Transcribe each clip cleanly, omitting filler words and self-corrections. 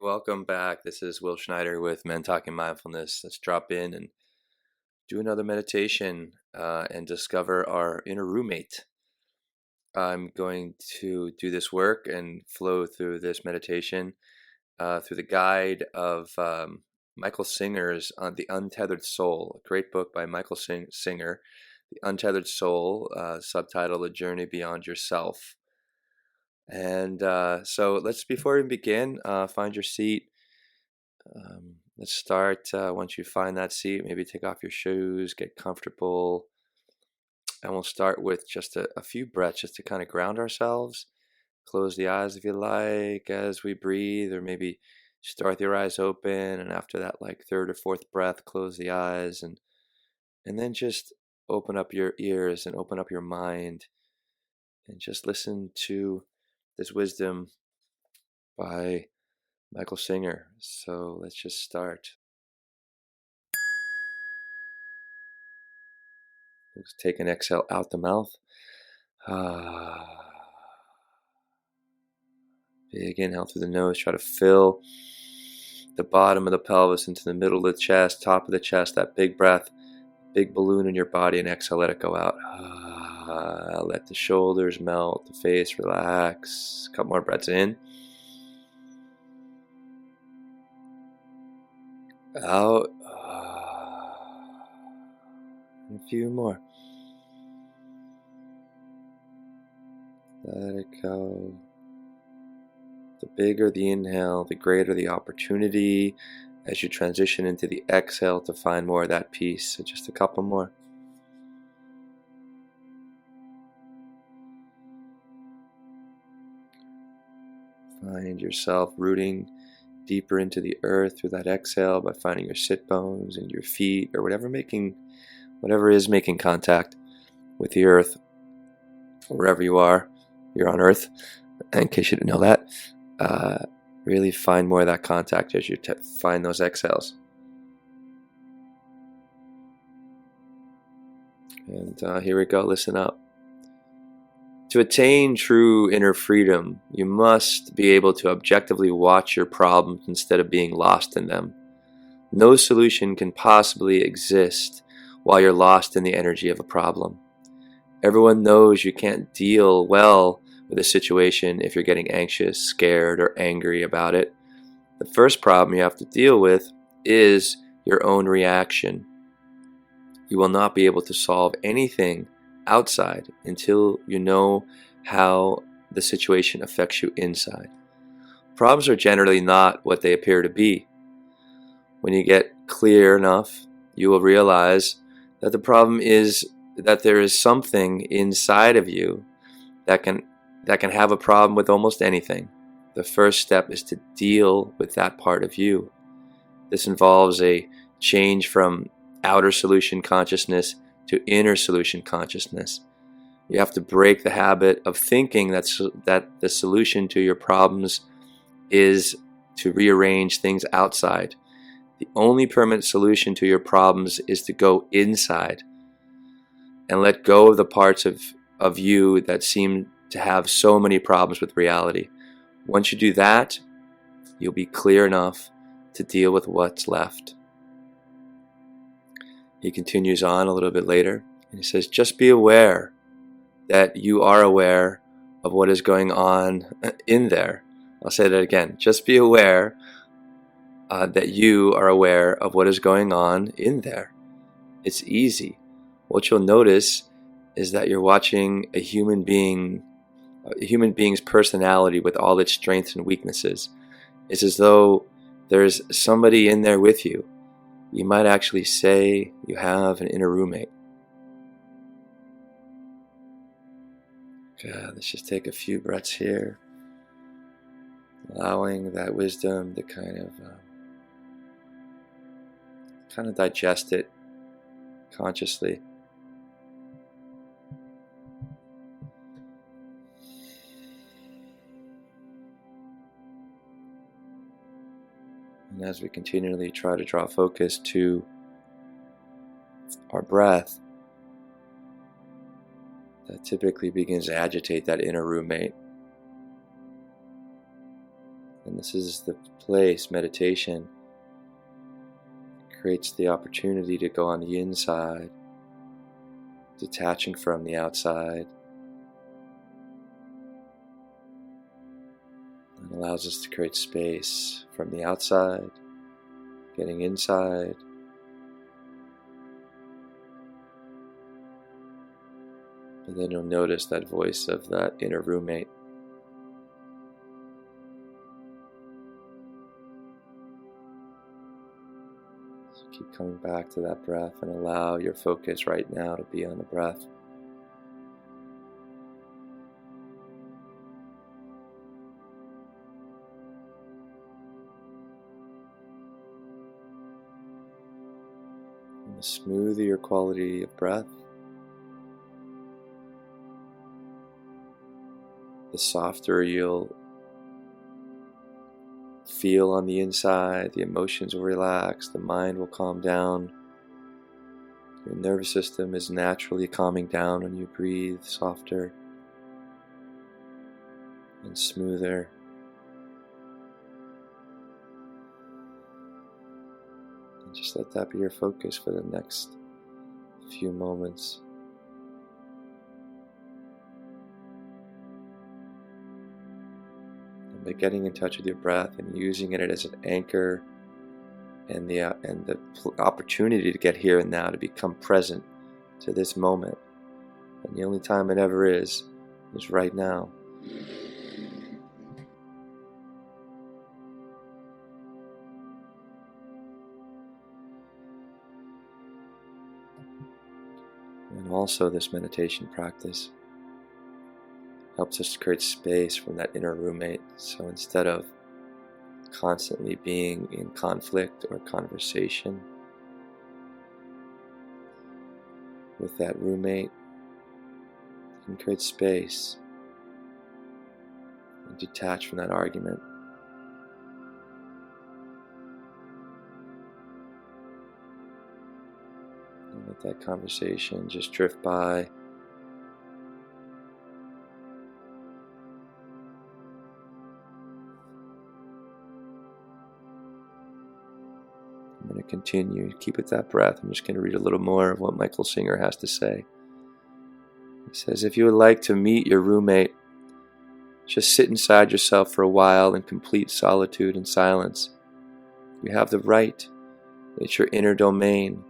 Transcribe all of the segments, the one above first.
Welcome back. This is Will Schneider with Men Talking Mindfulness. Let's drop in and do another meditation and discover our inner roommate. I'm going to do this work and flow through this meditation through the guide of Michael Singer's on The Untethered Soul, a great book by Michael Singer, The Untethered Soul, subtitled A Journey Beyond Yourself. And so before we begin, find your seat. Let's start. Once you find that seat, maybe take off your shoes, get comfortable, and we'll start with just a few breaths just to kind of ground ourselves. Close the eyes if you like as we breathe, or maybe start with your eyes open, and after that, like third or fourth breath, close the eyes, and then just open up your ears and open up your mind, and just listen to this wisdom by Michael Singer. So let's just start. Let's take an exhale out the mouth. Big inhale through the nose. Try to fill the bottom of the pelvis into the middle of the chest, top of the chest, that big breath, big balloon in your body, and exhale, let it go out. Let the shoulders melt, the face relax. A couple more breaths in. Out. And a few more. Let it go. The bigger the inhale, the greater the opportunity as you transition into the exhale to find more of that peace. So just a couple more. Find yourself rooting deeper into the earth through that exhale by finding your sit bones and your feet or whatever is making contact with the earth, wherever you are. You're on earth, in case you didn't know that. Really find more of that contact as you find those exhales. And here we go, listen up. To attain true inner freedom, you must be able to objectively watch your problems instead of being lost in them. No solution can possibly exist while you're lost in the energy of a problem. Everyone knows you can't deal well with a situation if you're getting anxious, scared, or angry about it. The first problem you have to deal with is your own reaction. You will not be able to solve anything outside until you know how the situation affects you inside. Problems are generally not what they appear to be. When you get clear enough, you will realize that the problem is that there is something inside of you that can have a problem with almost anything. The first step is to deal with that part of you. This involves a change from outer solution consciousness to inner solution consciousness. You have to break the habit of thinking that the solution to your problems is to rearrange things outside. The only permanent solution to your problems is to go inside and let go of the parts of you that seem to have so many problems with reality. Once you do that, you'll be clear enough to deal with what's left. He continues on a little bit later, and he says, just be aware that you are aware of what is going on in there. I'll say that again. Just be aware that you are aware of what is going on in there. It's easy. What you'll notice is that you're watching a human being's personality with all its strengths and weaknesses. It's as though there's somebody in there with you. You might actually say you have an inner roommate. God, let's just take a few breaths here, allowing that wisdom to kind of digest it consciously. And as we continually try to draw focus to our breath, that typically begins to agitate that inner roommate. And this is the place, meditation creates the opportunity to go on the inside, detaching from the outside. It allows us to create space from the outside, getting inside. And then you'll notice that voice of that inner roommate. So keep coming back to that breath and allow your focus right now to be on the breath. And the smoother your quality of breath, the softer you'll feel on the inside, the emotions will relax, the mind will calm down. Your nervous system is naturally calming down when you breathe softer and smoother. And just let that be your focus for the next few moments. By getting in touch with your breath and using it as an anchor and the opportunity to get here and now, to become present to this moment. And the only time it ever is right now. And also this meditation practice helps us to create space from that inner roommate. So instead of constantly being in conflict or conversation with that roommate, you can create space and detach from that argument. And let that conversation just drift by. I'm going to continue. Keep it that breath. I'm just going to read a little more of what Michael Singer has to say. He says, if you would like to meet your roommate, just sit inside yourself for a while in complete solitude and silence. You have the right. It's your inner domain.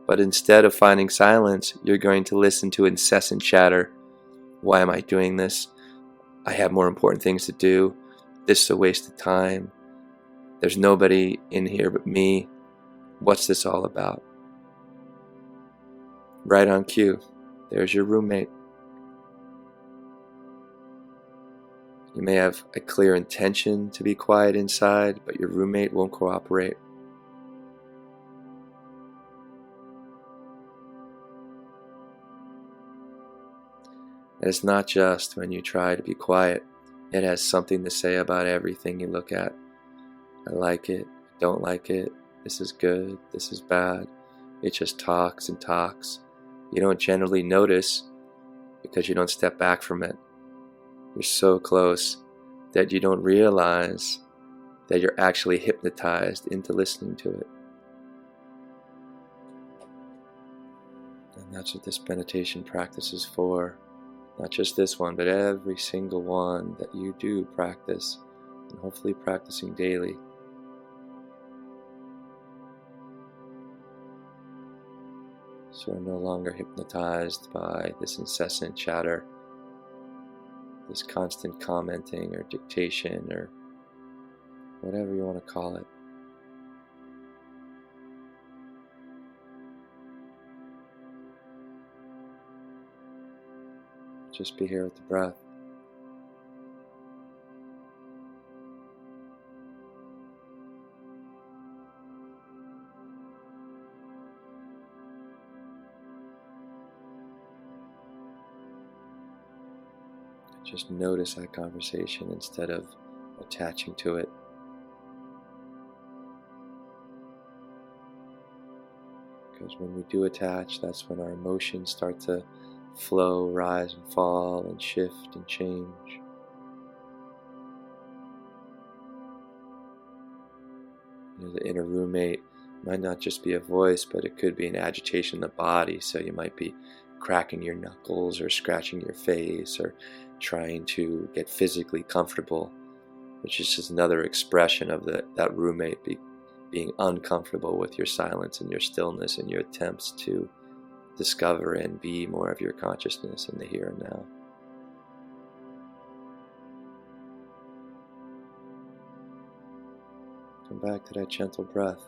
But instead of finding silence, you're going to listen to incessant chatter. Why am I doing this? I have more important things to do. This is a waste of time. There's nobody in here but me. What's this all about? Right on cue. There's your roommate. You may have a clear intention to be quiet inside, but your roommate won't cooperate. And it's not just when you try to be quiet. It has something to say about everything you look at. I like it, don't like it, this is good, this is bad. It just talks and talks. You don't generally notice because you don't step back from it. You're so close that you don't realize that you're actually hypnotized into listening to it. And that's what this meditation practice is for. Not just this one, but every single one that you do practice, and hopefully practicing daily. So we're no longer hypnotized by this incessant chatter, this constant commenting or dictation or whatever you want to call it. Just be here with the breath. Just notice that conversation instead of attaching to it. Because when we do attach, that's when our emotions start to flow, rise and fall, and shift and change. The inner roommate might not just be a voice, but it could be an agitation in the body. So you might be cracking your knuckles or scratching your face or trying to get physically comfortable, which is just another expression of that roommate being uncomfortable with your silence and your stillness and your attempts to discover and be more of your consciousness in the here and now. Come back to that gentle breath.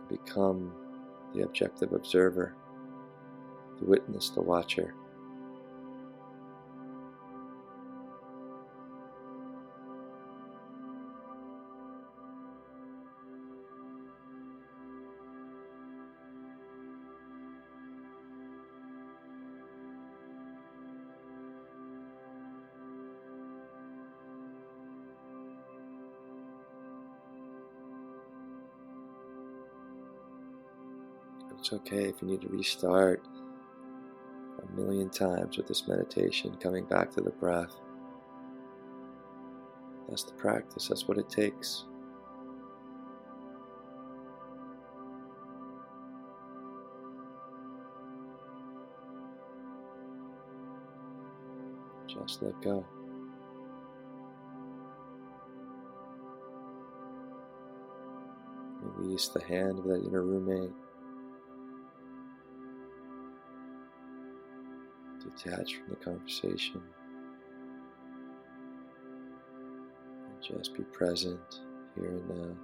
Become the objective observer, the witness, the watcher. It's okay if you need to restart a million times with this meditation, coming back to the breath. That's the practice, that's what it takes. Just let go. Release the hand of that inner roommate. Detach from the conversation. And just be present here and now.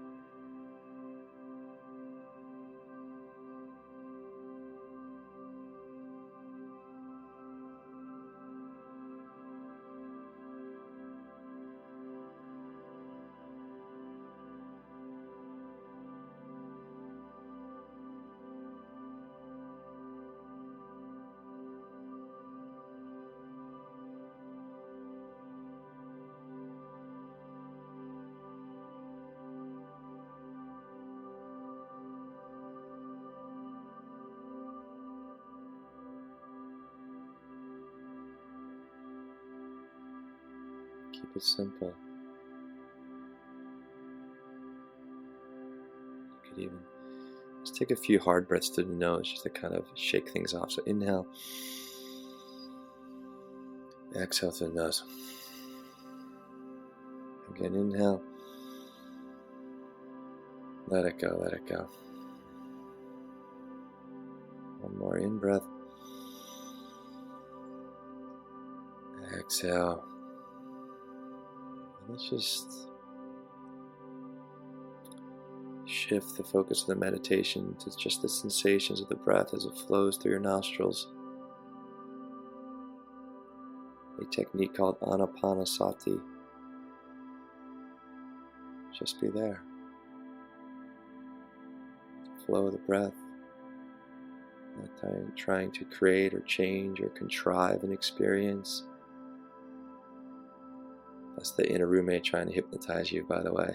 Keep it simple. You could even just take a few hard breaths through the nose just to kind of shake things off. So inhale, exhale through the nose. Again, inhale, let it go, let it go. One more in breath. Exhale. Let's just shift the focus of the meditation to just the sensations of the breath as it flows through your nostrils. A technique called Anapanasati. Just be there. Flow of the breath. Not trying to create or change or contrive an experience. That's the inner roommate trying to hypnotize you, by the way.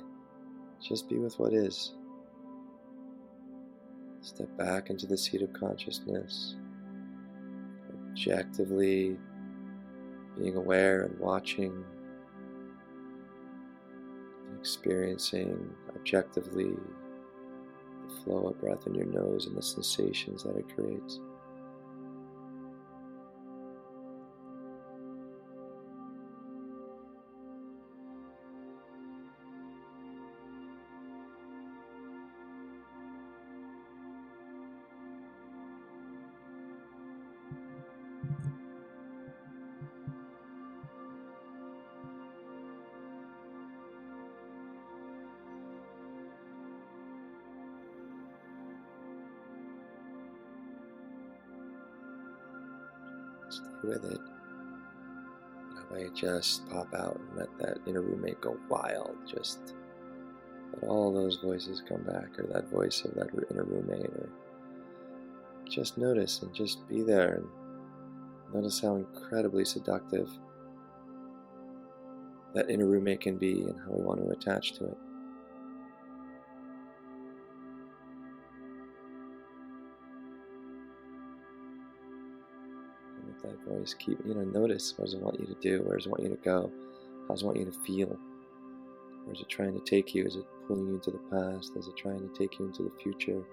Just be with what is. Step back into the seat of consciousness. Objectively being aware and watching. Experiencing objectively the flow of breath in your nose and the sensations that it creates. Stay with it. That way, just pop out and let that inner roommate go wild. Just let all those voices come back, or that voice of that inner roommate, or just notice and just be there and notice how incredibly seductive that inner roommate can be and how we want to attach to it. That voice, keep, notice what does it want you to do, where does it want you to go, how does it want you to feel. Or is it trying to take you? Is it pulling you into the past? Is it trying to take you into the future?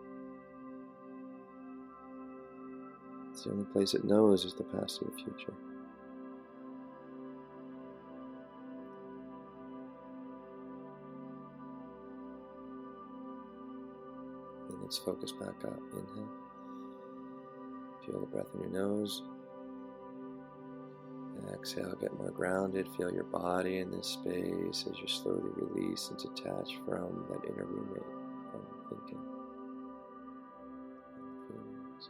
It's the only place it knows is the past or the future. And let's focus back up. Inhale. Feel the breath in your nose. Exhale, get more grounded. Feel your body in this space as you slowly release and detach from that inner roommate, from thinking and feelings.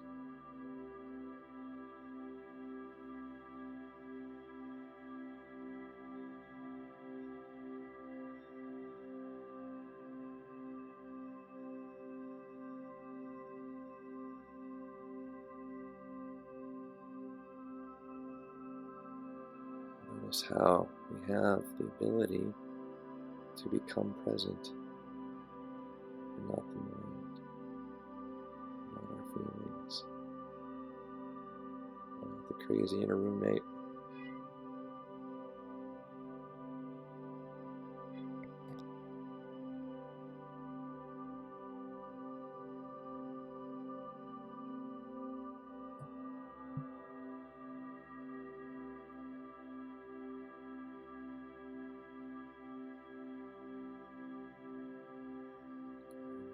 Notice how we have the ability to become present, and not the mind, not our feelings, not the crazy inner roommate.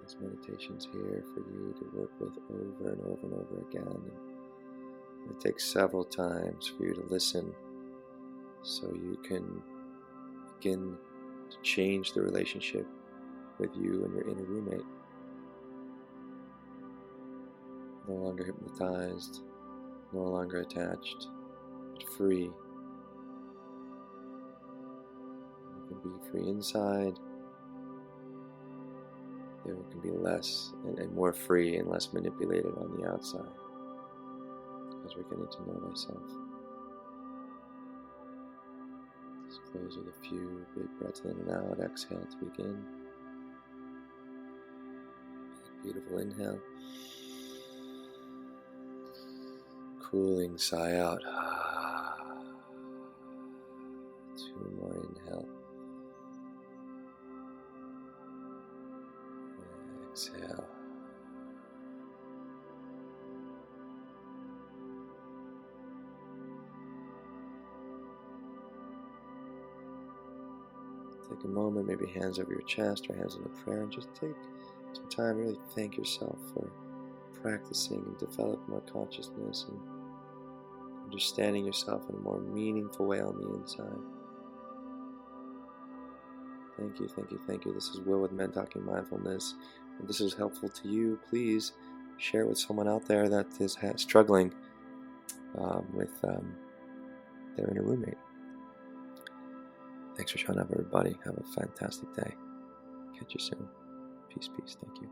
This meditation's here for you to work with over and over and over again. And it takes several times for you to listen so you can begin to change the relationship with you and your inner roommate. No longer hypnotized, no longer attached, but free. You can be free inside. There can be less and more free and less manipulated on the outside as we're getting to know thyself. Just close with a few big breaths in and out. Exhale to begin. Beautiful inhale. Cooling sigh out. 2 more inhale. Exhale. Take a moment, maybe hands over your chest or hands in a prayer, and just take some time, really thank yourself for practicing and develop more consciousness and understanding yourself in a more meaningful way on the inside. Thank you, thank you, thank you. This is Will with Men Talking Mindfulness. If this is helpful to you, please share it with someone out there that is struggling with their inner roommate. Thanks for showing up, everybody. Have a fantastic day. Catch you soon. Peace, peace. Thank you.